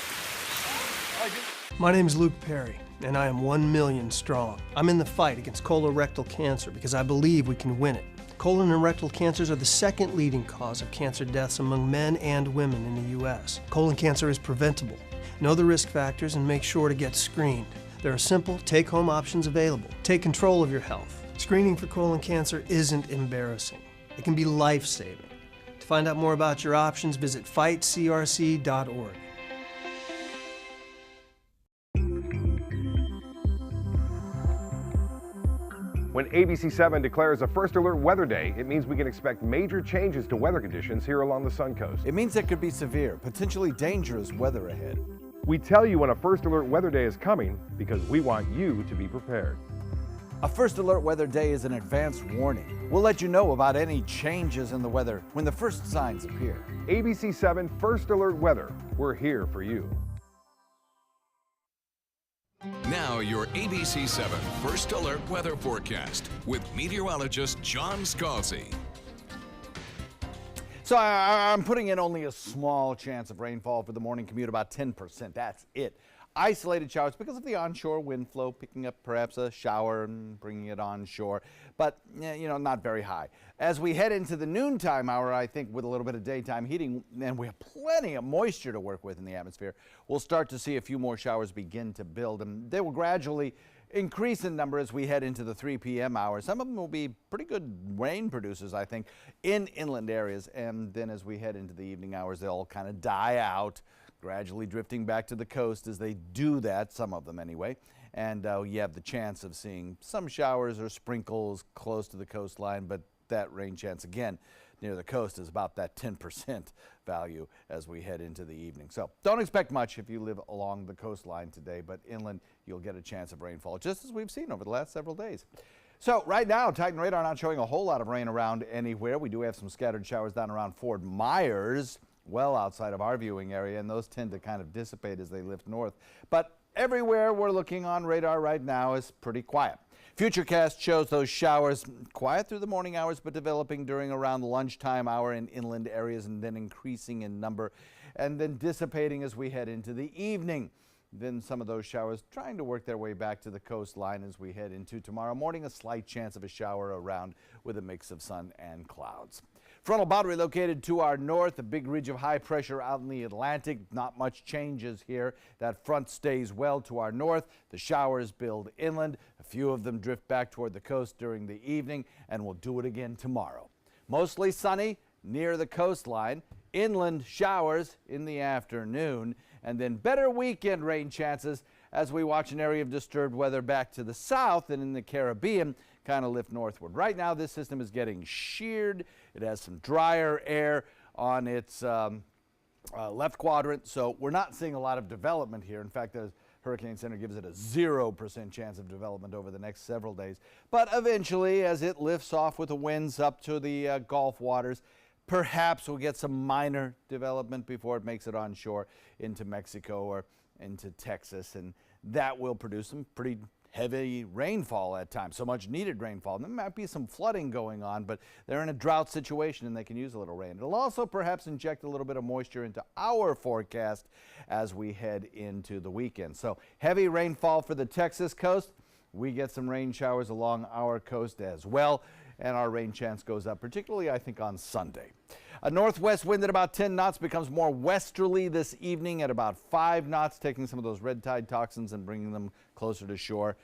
My name is Luke Perry, and I am 1 million strong. I'm in the fight against colorectal cancer because I believe we can win it. Colon and rectal cancers are the second leading cause of cancer deaths among men and women in the U.S. Colon cancer is preventable. Know the risk factors and make sure to get screened. There are simple, take-home options available. Take control of your health. Screening for colon cancer isn't embarrassing. It can be life-saving. To find out more about your options, visit fightcrc.org. When ABC7 declares a first alert weather day, it means we can expect major changes to weather conditions here along the Suncoast. It means there could be severe, potentially dangerous weather ahead. We tell you when a first alert weather day is coming because we want you to be prepared. A first alert weather day is an advance warning. We'll let you know about any changes in the weather when the first signs appear. ABC7 First Alert Weather. We're here for you. Now your ABC7 First Alert Weather Forecast with meteorologist John Scalzi. So I'm putting in only a small chance of rainfall for the morning commute, about 10%. That's it. Isolated showers because of the onshore wind flow, picking up perhaps a shower and bringing it onshore, but not very high. As we head into the noontime hour, I think with a little bit of daytime heating, and we have plenty of moisture to work with in the atmosphere, we'll start to see a few more showers begin to build, and they will gradually increase in number as we head into the 3 p.m. hour. Some of them will be pretty good rain producers, I think, in inland areas, and then as we head into the evening hours, they'll kind of die out, gradually drifting back to the coast as they do that, some of them anyway. And you have the chance of seeing some showers or sprinkles close to the coastline, but that rain chance again near the coast is about that 10% value as we head into the evening. So don't expect much if you live along the coastline today, but inland you'll get a chance of rainfall, just as we've seen over the last several days. So right now, Titan radar not showing a whole lot of rain around anywhere. We do have some scattered showers down around Fort Myers, well outside of our viewing area, and those tend to kind of dissipate as they lift north. But everywhere we're looking on radar right now is pretty quiet. Futurecast shows those showers quiet through the morning hours, but developing during around the lunchtime hour in inland areas and then increasing in number and then dissipating as we head into the evening. Then some of those showers trying to work their way back to the coastline as we head into tomorrow morning. A slight chance of a shower around with a mix of sun and clouds. Frontal boundary located to our north, a big ridge of high pressure out in the Atlantic. Not much changes here. That front stays well to our north. The showers build inland. A few of them drift back toward the coast during the evening, and we'll do it again tomorrow. Mostly sunny near the coastline. Inland showers in the afternoon, and then better weekend rain chances as we watch an area of disturbed weather back to the south and in the Caribbean kind of lift northward. Right now, this system is getting sheared. It has some drier air on its left quadrant, so we're not seeing a lot of development here. In fact, the Hurricane Center gives it a 0% chance of development over the next several days. But eventually, as it lifts off with the winds up to the Gulf waters, perhaps we'll get some minor development before it makes it onshore into Mexico or into Texas, and that will produce some pretty heavy rainfall at times, so much needed rainfall. And there might be some flooding going on, but they're in a drought situation and they can use a little rain. It'll also perhaps inject a little bit of moisture into our forecast as we head into the weekend. So heavy rainfall for the Texas coast. We get some rain showers along our coast as well, and our rain chance goes up, particularly I think on Sunday. A northwest wind at about 10 knots becomes more westerly this evening at about 5 knots, taking some of those red tide toxins and bringing them closer to shore.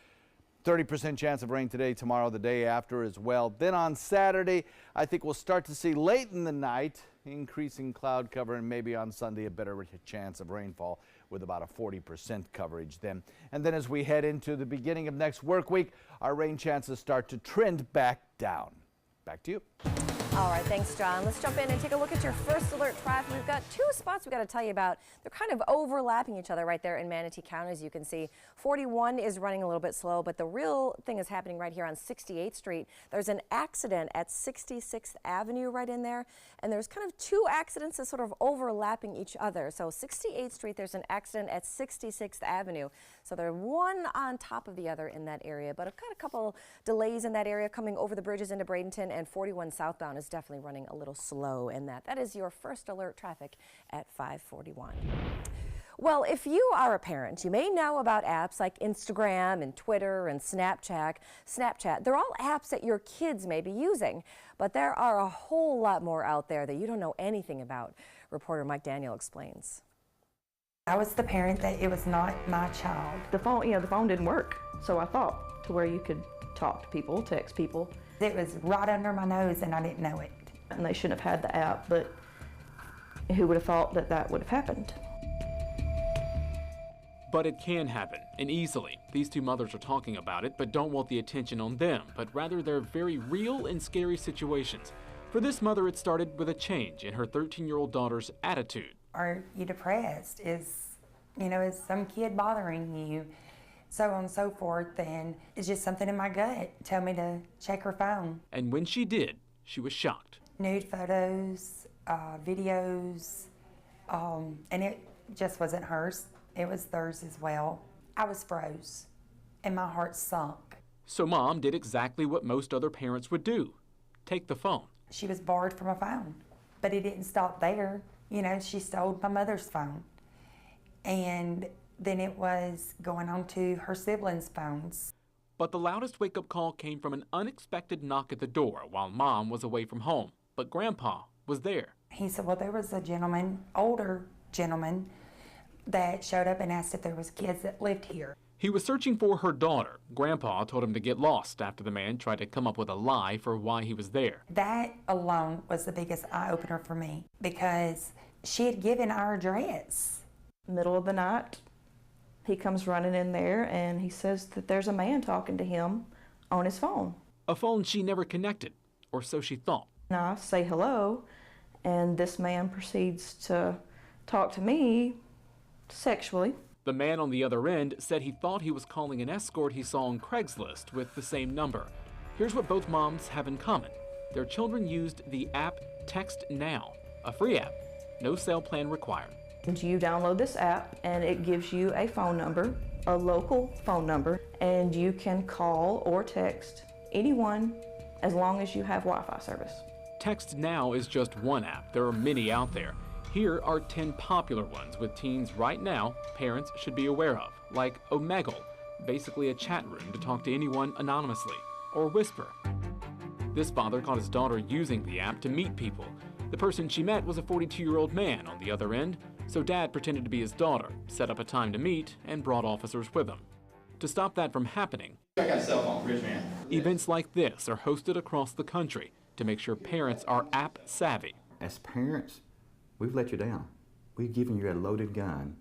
30% chance of rain today, tomorrow, the day after as well. Then on Saturday, I think we'll start to see late in the night increasing cloud cover, and maybe on Sunday a better chance of rainfall with about a 40% coverage then. And then as we head into the beginning of next work week, our rain chances start to trend back down. Back to you. All right, thanks, John. Let's jump in and take a look at your first alert traffic. We've got two spots we've got to tell you about. They're kind of overlapping each other right there in Manatee County, as you can see. 41 is running a little bit slow, but the real thing is happening right here on 68th Street. There's an accident at 66th Avenue right in there, and there's kind of two accidents that sort of overlapping each other. So 68th Street, there's an accident at 66th Avenue. So they're one on top of the other in that area, but I've got a couple delays in that area coming over the bridges into Bradenton, and 41 southbound is definitely running a little slow in that. That is your first alert traffic at 541. Well, if you are a parent, you may know about apps like Instagram and Twitter and Snapchat. They're all apps that your kids may be using, but there are a whole lot more out there that you don't know anything about. Reporter Mike Daniel explains. I was the parent that it was not my child. The phone didn't work, so I thought to where you could talk to people, text people. It was right under my nose and I didn't know it. And they shouldn't have had the app, but who would have thought that that would have happened? But it can happen, and easily. These two mothers are talking about it, but don't want the attention on them, but rather their very real and scary situations. For this mother, it started with a change in her 13-year-old daughter's attitude. Are you depressed? Is some kid bothering you? So on and so forth, and it's just something in my gut. Tell me to check her phone. And when she did, she was shocked. Nude photos, videos, and it just wasn't hers. It was theirs as well. I was froze, and my heart sunk. So Mom did exactly what most other parents would do. Take the phone. She was barred from a phone, but it didn't stop there. She stole my mother's phone. And then it was going on to her siblings' phones. But the loudest wake-up call came from an unexpected knock at the door while Mom was away from home. But Grandpa was there. He said, well, there was a gentleman, older gentleman, that showed up and asked if there was kids that lived here. He was searching for her daughter. Grandpa told him to get lost after the man tried to come up with a lie for why he was there. That alone was the biggest eye-opener for me because she had given our address. Middle of the night, he comes running in there and he says that there's a man talking to him on his phone. A phone she never connected, or so she thought. And I say hello, and this man proceeds to talk to me sexually. The man on the other end said he thought he was calling an escort he saw on Craigslist with the same number. Here's what both moms have in common. Their children used the app Text Now, a free app, no cell plan required. You download this app and it gives you a phone number a local phone number, and you can call or text anyone as long as you have Wi-Fi service. Text Now is just one app. There are many out there. Here are 10 popular ones with teens right now parents should be aware of, like Omegle, basically a chat room to talk to anyone anonymously, or Whisper. This father caught his daughter using the app to meet people. The person she met was a 42-year-old man on the other end, so dad pretended to be his daughter, set up a time to meet, and brought officers with him. To stop that from happening, I got a cell phone, rich man. Events like this are hosted across the country to make sure parents are app savvy. As parents, we've let you down. We've given you a loaded gun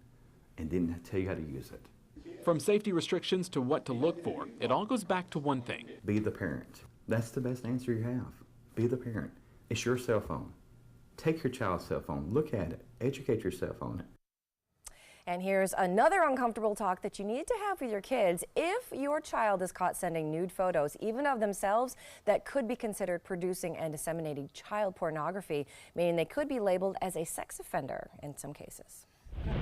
and didn't tell you how to use it. From safety restrictions to what to look for, it all goes back to one thing. Be the parent. That's the best answer you have. Be the parent. It's your cell phone. Take your child's cell phone, look at it, educate yourself on it. And here's another uncomfortable talk that you need to have with your kids. If your child is caught sending nude photos, even of themselves, that could be considered producing and disseminating child pornography, meaning they could be labeled as a sex offender in some cases.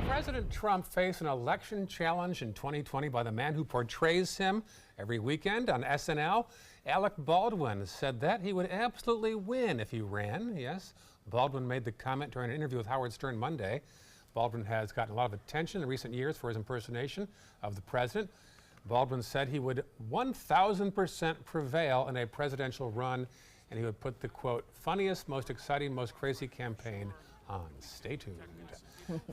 President Trump faced an election challenge in 2020 by the man who portrays him every weekend on SNL. Alec Baldwin said that he would absolutely win if he ran. Yes, Baldwin made the comment during an interview with Howard Stern Monday. Baldwin has gotten a lot of attention in recent years for his impersonation of the president. Baldwin said he would 1,000% prevail in a presidential run, and he would put the, quote, funniest, most exciting, most crazy campaign on. Stay tuned.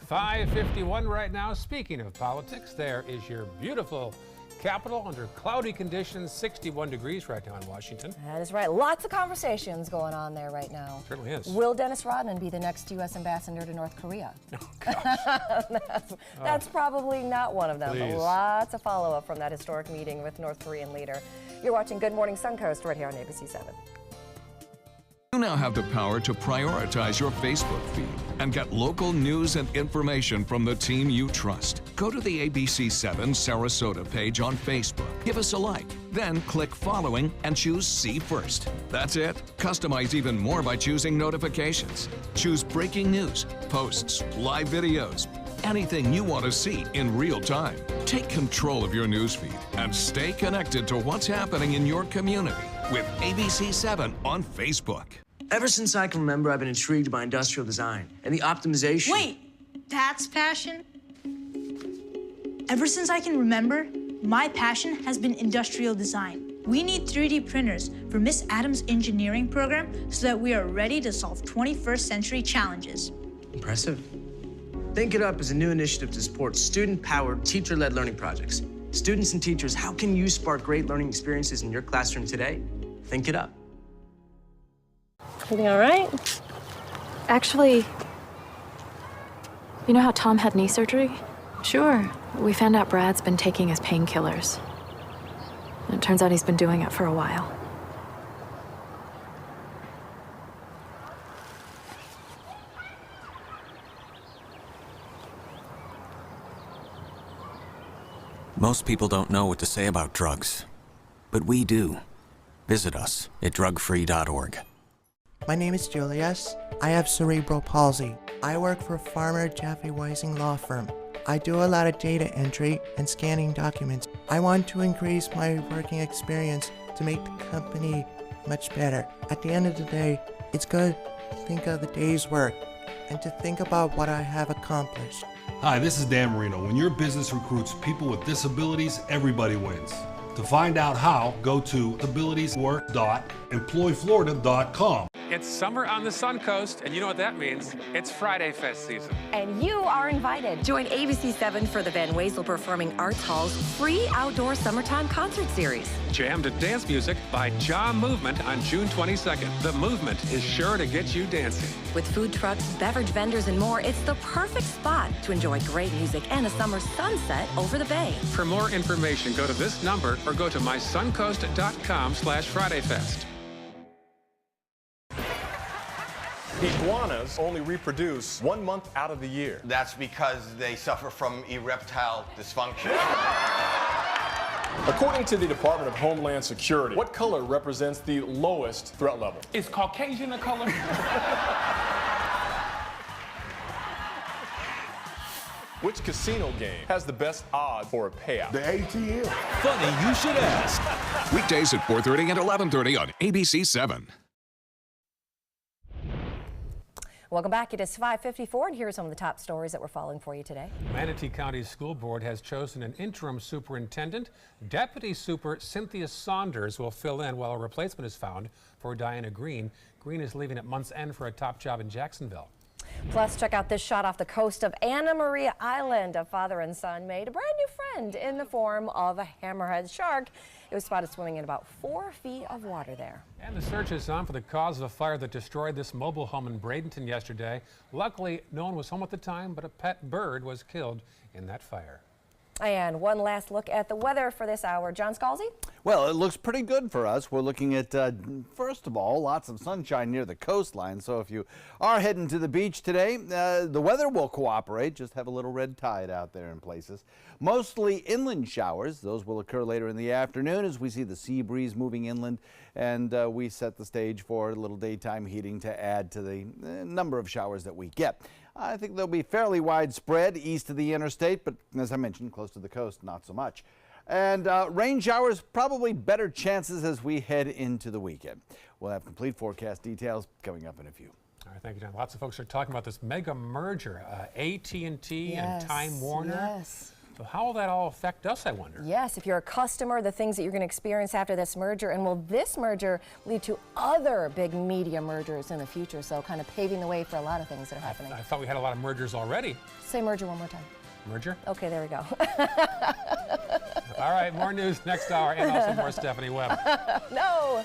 5:51 right now. Speaking of politics, there is your beautiful Capitol under cloudy conditions, 61 degrees right now in Washington. That is right. Lots of conversations going on there right now. Certainly is. Will Dennis Rodman be the next U.S. ambassador to North Korea? Oh, gosh. That's probably not one of them. Please. But lots of follow-up from that historic meeting with North Korean leader. You're watching Good Morning Suncoast right here on ABC 7. You now have the power to prioritize your Facebook feed and get local news and information from the team you trust. Go to the ABC 7 Sarasota page on Facebook. Give us a like, then click following and choose See First. That's it. Customize even more by choosing notifications. Choose breaking news, posts, live videos, anything you want to see in real time. Take control of your newsfeed and stay connected to what's happening in your community with ABC 7 on Facebook. Ever since I can remember, I've been intrigued by industrial design and the optimization. Wait, that's passion? Ever since I can remember, my passion has been industrial design. We need 3D printers for Miss Adams' engineering program so that we are ready to solve 21st century challenges. Impressive. Think It Up is a new initiative to support student-powered, teacher-led learning projects. Students and teachers, how can you spark great learning experiences in your classroom today? Think It Up. Everything all right? Actually, you know how Tom had knee surgery? Sure. We found out Brad's been taking his painkillers. And it turns out he's been doing it for a while. Most people don't know what to say about drugs, but we do. Visit us at drugfree.org. My name is Julius. I have cerebral palsy. I work for Farmer Jeffrey Weising Law Firm. I do a lot of data entry and scanning documents. I want to increase my working experience to make the company much better. At the end of the day, it's good to think of the day's work and to think about what I have accomplished. Hi, this is Dan Marino. When your business recruits people with disabilities, everybody wins. To find out how, go to abilitieswork.employflorida.com. It's summer on the Suncoast, and you know what that means. It's Friday Fest season. And you are invited. Join ABC 7 for the Van Wezel Performing Arts Hall's free outdoor summertime concert series. Jam to dance music by Ja Movement on June 22nd. The Movement is sure to get you dancing. With food trucks, beverage vendors, and more, it's the perfect spot to enjoy great music and a summer sunset over the bay. For more information, go to this number or go to mysuncoast.com/FridayFest. Iguanas only reproduce 1 month out of the year. That's because they suffer from erectile dysfunction. According to the Department of Homeland Security, what color represents the lowest threat level? Is Caucasian a color? Which casino game has the best odds for a payout? The ATM. Funny you should ask. Weekdays at 4:30 and 11:30 on ABC 7. Welcome back. It is 5:54, and here are some of the top stories that we're following for you today. Manatee County School Board has chosen an interim superintendent. Deputy Super Cynthia Saunders will fill in while a replacement is found for Diana Green. Green is leaving at month's end for a top job in Jacksonville. Plus, check out this shot off the coast of Anna Maria Island. A father and son made a brand new friend in the form of a hammerhead shark. It was spotted swimming in about 4 feet of water there. And the search is on for the cause of a fire that destroyed this mobile home in Bradenton yesterday. Luckily, no one was home at the time, but a pet bird was killed in that fire. And one last look at the weather for this hour. John Scalzi? Well, it looks pretty good for us. We're looking at, first of all, lots of sunshine near the coastline. So if you are heading to the beach today, the weather will cooperate. Just have a little red tide out there in places. Mostly inland showers. Those will occur later in the afternoon as we see the sea breeze moving inland. And we set the stage for a little daytime heating to add to the number of showers that we get. I think they'll be fairly widespread east of the interstate, but as I mentioned, close to the coast, not so much. And rain showers, probably better chances as we head into the weekend. We'll have complete forecast details coming up in a few. All right, thank you, John. Lots of folks are talking about this mega merger, AT&T and Time Warner. Yes. So how will that all affect us, I wonder? Yes, if you're a customer, the things that you're going to experience after this merger, and will this merger lead to other big media mergers in the future? So kind of paving the way for a lot of things that are happening. I thought we had a lot of mergers already. Say merger one more time. Merger? Okay, there we go. All right, more news next hour, and also more Stephanie Webb. No.